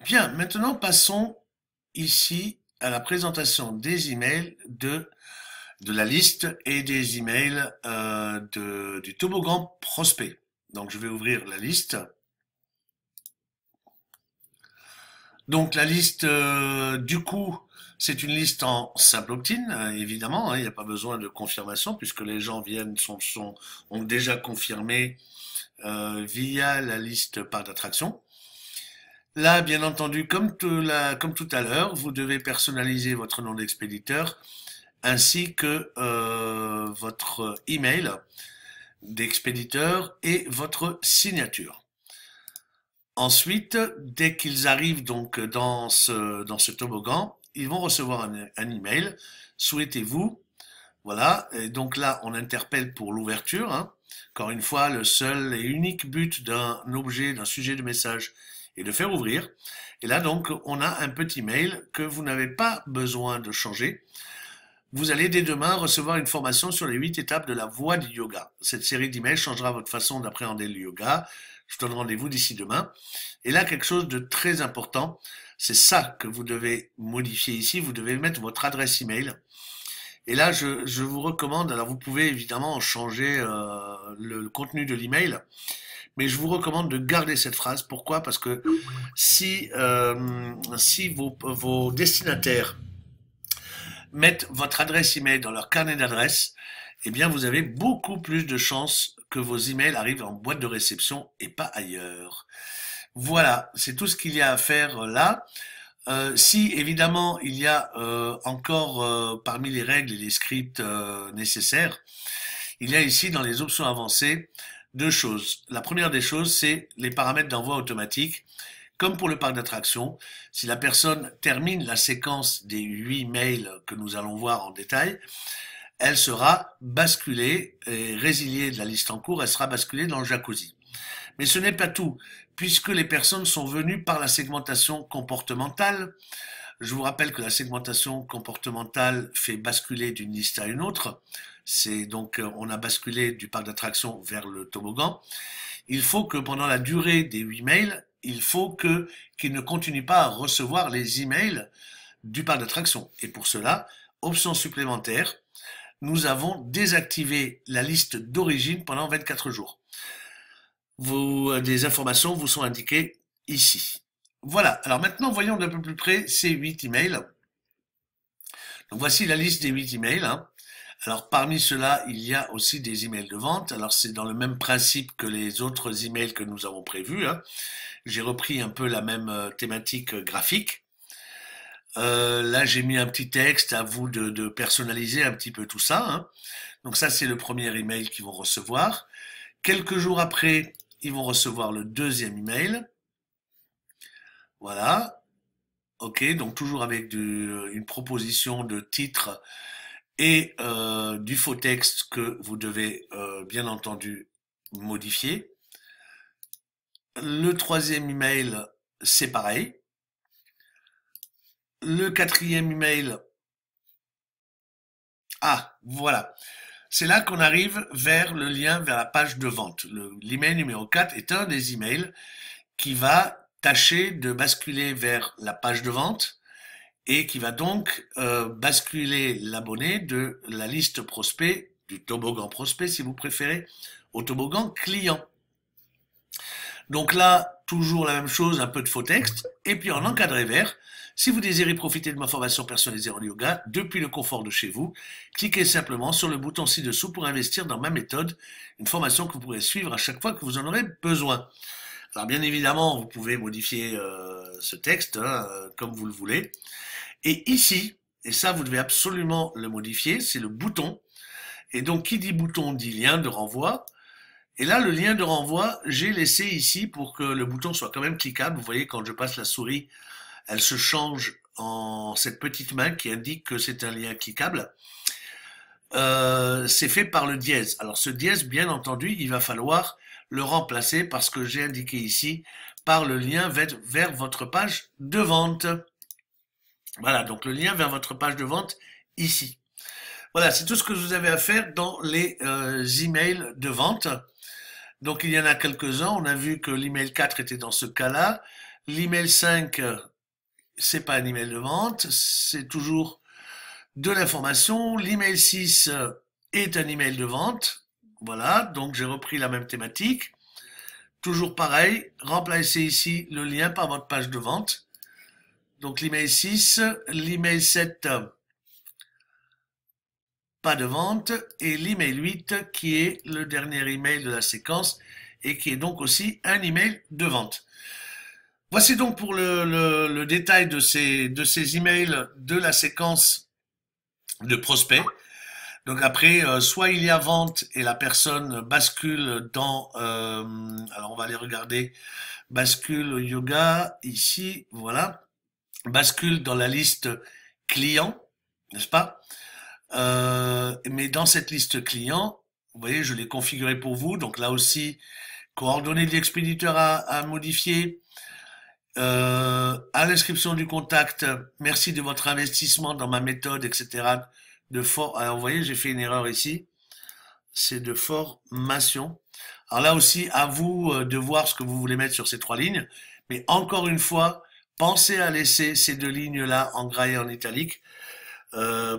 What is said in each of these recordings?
Bien, maintenant passons ici à la présentation des emails de la liste et des emails du toboggan prospect. Donc je vais ouvrir la liste. Donc la liste, du coup, c'est une liste en simple opt-in, évidemment, hein, il n'y a pas besoin de confirmation puisque les gens viennent, ont déjà confirmé via la liste par d'attraction. Là, bien entendu, comme tout à l'heure, vous devez personnaliser votre nom d'expéditeur ainsi que votre email d'expéditeur et votre signature. Ensuite, dès qu'ils arrivent donc dans ce toboggan, ils vont recevoir un email. Souhaitez-vous? Voilà. Et donc là, on interpelle pour l'ouverture, hein. Encore une fois, le seul et unique but d'un objet, d'un sujet de message est de faire ouvrir. Et là, donc, on a un petit mail que vous n'avez pas besoin de changer. Vous allez dès demain recevoir une formation sur les 8 étapes de la voie du yoga. Cette série d'emails changera votre façon d'appréhender le yoga. Je vous donne rendez-vous d'ici demain. Et là, quelque chose de très important, c'est ça que vous devez modifier ici. Vous devez mettre votre adresse email. Et là, je vous recommande, alors vous pouvez évidemment changer le contenu de l'email, mais je vous recommande de garder cette phrase. Pourquoi? Parce que si vos destinataires mettent votre adresse email dans leur carnet d'adresse, eh bien vous avez beaucoup plus de chances que vos emails arrivent en boîte de réception et pas ailleurs. Voilà, c'est tout ce qu'il y a à faire là. Si évidemment il y a encore parmi les règles et les scripts nécessaires, il y a ici dans les options avancées deux choses. La première des choses, c'est les paramètres d'envoi automatique. Comme pour le parc d'attractions, si la personne termine la séquence des 8 mails que nous allons voir en détail, elle sera basculée et résiliée de la liste en cours, elle sera basculée dans le jacuzzi. Mais ce n'est pas tout, puisque les personnes sont venues par la segmentation comportementale. Je vous rappelle que la segmentation comportementale fait basculer d'une liste à une autre. C'est donc, on a basculé du parc d'attractions vers le toboggan. Il faut que pendant la durée des 8 mails, il faut qu'ils ne continuent pas à recevoir les emails du parc d'attraction. Et pour cela, option supplémentaire, nous avons désactivé la liste d'origine pendant 24 jours. Des informations vous sont indiquées ici. Voilà, alors maintenant voyons d'un peu plus près ces 8 emails. Donc voici la liste des 8 emails, hein. Alors parmi ceux-là, il y a aussi des emails de vente. Alors c'est dans le même principe que les autres emails que nous avons prévus, hein. J'ai repris un peu la même thématique graphique. Là, j'ai mis un petit texte à vous de personnaliser un petit peu tout ça, hein. Donc ça, c'est le premier email qu'ils vont recevoir. Quelques jours après, ils vont recevoir le deuxième email. Voilà. OK, donc toujours avec une proposition de titre et du faux texte que vous devez bien entendu modifier. Le troisième email, c'est pareil. Le quatrième email, ah, voilà. C'est là qu'on arrive vers le lien vers la page de vente. L'email numéro 4 est un des emails qui va tâcher de basculer vers la page de vente et qui va donc basculer l'abonné de la liste prospect, du toboggan prospect si vous préférez, au toboggan client. Donc là, toujours la même chose, un peu de faux texte, et puis en encadré vert, si vous désirez profiter de ma formation personnalisée en yoga depuis le confort de chez vous, cliquez simplement sur le bouton ci-dessous pour investir dans ma méthode, une formation que vous pourrez suivre à chaque fois que vous en aurez besoin. Alors bien évidemment, vous pouvez modifier ce texte hein, comme vous le voulez. Et ici, et ça vous devez absolument le modifier, c'est le bouton. Et donc qui dit bouton dit lien de renvoi. Et là, le lien de renvoi, j'ai laissé ici pour que le bouton soit quand même cliquable. Vous voyez, quand je passe la souris, elle se change en cette petite main qui indique que c'est un lien cliquable. C'est fait par le dièse. Alors ce dièse, bien entendu, il va falloir le remplacer parce que j'ai indiqué ici par le lien vers votre page de vente. Voilà, donc le lien vers votre page de vente ici. Voilà, c'est tout ce que vous avez à faire dans les emails de vente. Donc il y en a quelques-uns. On a vu que l'email 4 était dans ce cas-là. L'email 5, c'est pas un email de vente, c'est toujours de l'information. L'email 6 est un email de vente. Voilà, donc j'ai repris la même thématique. Toujours pareil, remplacez ici le lien par votre page de vente. Donc l'email 6, l'email 7, pas de vente, et l'email 8 qui est le dernier email de la séquence et qui est donc aussi un email de vente. Voici donc pour le détail de ces emails de la séquence de prospects. Donc après, soit il y a vente et la personne bascule dans, alors on va aller regarder, bascule yoga ici, voilà, bascule dans la liste client, n'est-ce pas? Mais dans cette liste client, vous voyez, je l'ai configuré pour vous, donc là aussi, coordonnées de l'expéditeur à modifier. À l'inscription du contact, merci de votre investissement dans ma méthode, etc. Alors vous voyez, j'ai fait une erreur ici. C'est de formation. Alors là aussi, à vous de voir ce que vous voulez mettre sur ces 3 lignes. Mais encore une fois, pensez à laisser ces 2 lignes-là en gras et en italique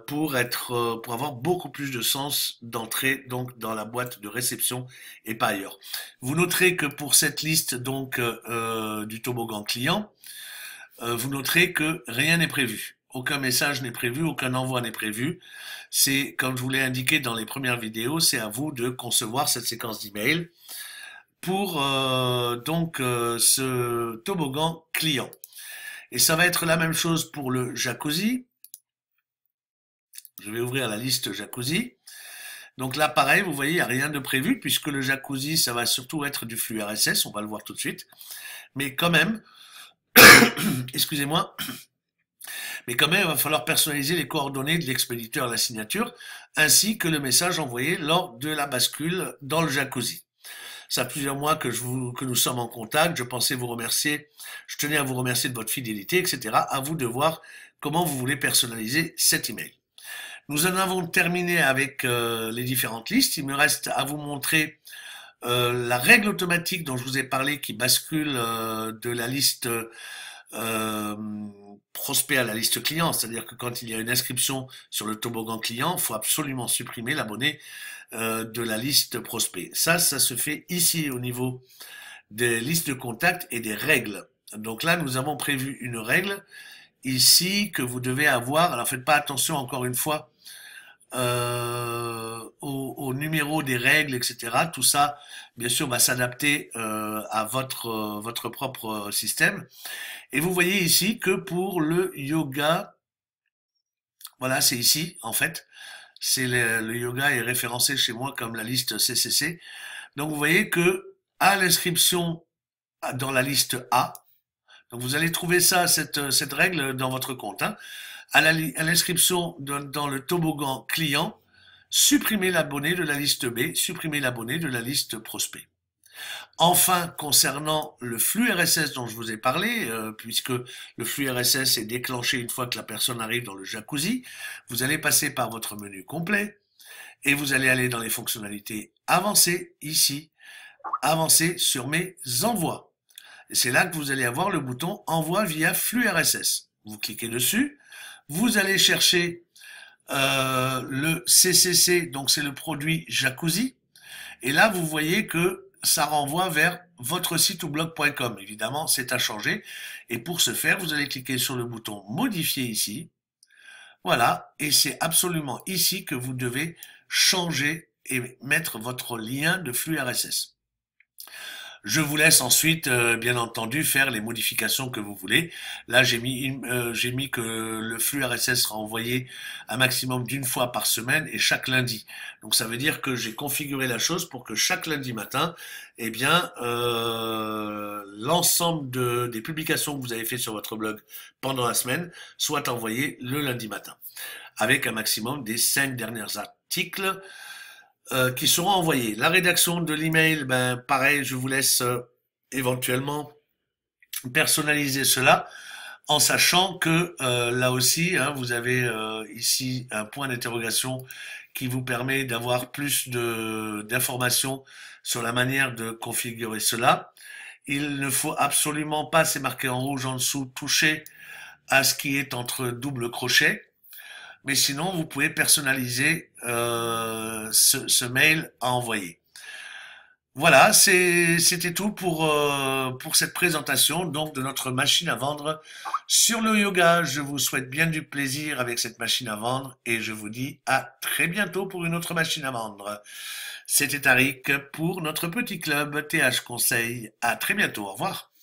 pour avoir beaucoup plus de sens d'entrée donc dans la boîte de réception et pas ailleurs. Vous noterez que pour cette liste donc du toboggan client, vous noterez que rien n'est prévu. Aucun message n'est prévu, aucun envoi n'est prévu. C'est, comme je vous l'ai indiqué dans les premières vidéos, c'est à vous de concevoir cette séquence d'email pour ce toboggan client. Et ça va être la même chose pour le jacuzzi. Je vais ouvrir la liste jacuzzi. Donc là, pareil, vous voyez, il n'y a rien de prévu puisque le jacuzzi, ça va surtout être du flux RSS. On va le voir tout de suite. Mais quand même, excusez-moi, mais quand même, il va falloir personnaliser les coordonnées de l'expéditeur à la signature, ainsi que le message envoyé lors de la bascule dans le jacuzzi. Ça fait plusieurs mois que nous sommes en contact. Je pensais vous remercier. Je tenais à vous remercier de votre fidélité, etc. À vous de voir comment vous voulez personnaliser cet email. Nous en avons terminé avec les différentes listes. Il me reste à vous montrer la règle automatique dont je vous ai parlé qui bascule de la liste prospect à la liste client. C'est-à-dire que quand il y a une inscription sur le toboggan client, il faut absolument supprimer l'abonné de la liste prospect. Ça se fait ici au niveau des listes de contacts et des règles. Donc là, nous avons prévu une règle ici que vous devez avoir. Alors faites pas attention encore une fois au numéro des règles, etc. Tout ça, bien sûr, va s'adapter à votre propre système. Et vous voyez ici que pour le yoga, voilà, c'est ici, en fait. C'est le yoga est référencé chez moi comme la liste CCC. Donc vous voyez que à l'inscription dans la liste A, donc vous allez trouver ça, cette règle dans votre compte, hein, à l'inscription dans le toboggan client, supprimez l'abonné de la liste B, supprimez l'abonné de la liste prospect. Enfin, concernant le flux RSS dont je vous ai parlé, puisque le flux RSS est déclenché une fois que la personne arrive dans le jacuzzi, vous allez passer par votre menu complet et vous allez aller dans les fonctionnalités avancées, ici, avancer sur mes envois. Et c'est là que vous allez avoir le bouton envoi via flux RSS. Vous cliquez dessus, vous allez chercher le CCC, donc c'est le produit jacuzzi, et là vous voyez que ça renvoie vers votre site ou blog.com. Évidemment, c'est à changer. Et pour ce faire, vous allez cliquer sur le bouton modifier ici. Voilà. Et c'est absolument ici que vous devez changer et mettre votre lien de flux RSS. Je vous laisse ensuite, bien entendu, faire les modifications que vous voulez. Là, j'ai mis que le flux RSS sera envoyé un maximum d'une fois par semaine et chaque lundi. Donc, ça veut dire que j'ai configuré la chose pour que chaque lundi matin, eh bien, l'ensemble des publications que vous avez fait sur votre blog pendant la semaine soient envoyées le lundi matin, avec un maximum des 5 derniers articles qui seront envoyés. La rédaction de l'email, ben pareil, je vous laisse éventuellement personnaliser cela en sachant que là aussi, hein, vous avez ici un point d'interrogation qui vous permet d'avoir plus d'informations sur la manière de configurer cela. Il ne faut absolument pas, c'est marqué en rouge en dessous, toucher à ce qui est entre double crochet. Mais sinon, vous pouvez personnaliser ce mail à envoyer. Voilà, c'était tout pour cette présentation donc de notre machine à vendre sur le yoga. Je vous souhaite bien du plaisir avec cette machine à vendre et je vous dis à très bientôt pour une autre machine à vendre. C'était Tariq pour notre petit club TH Conseil. À très bientôt. Au revoir.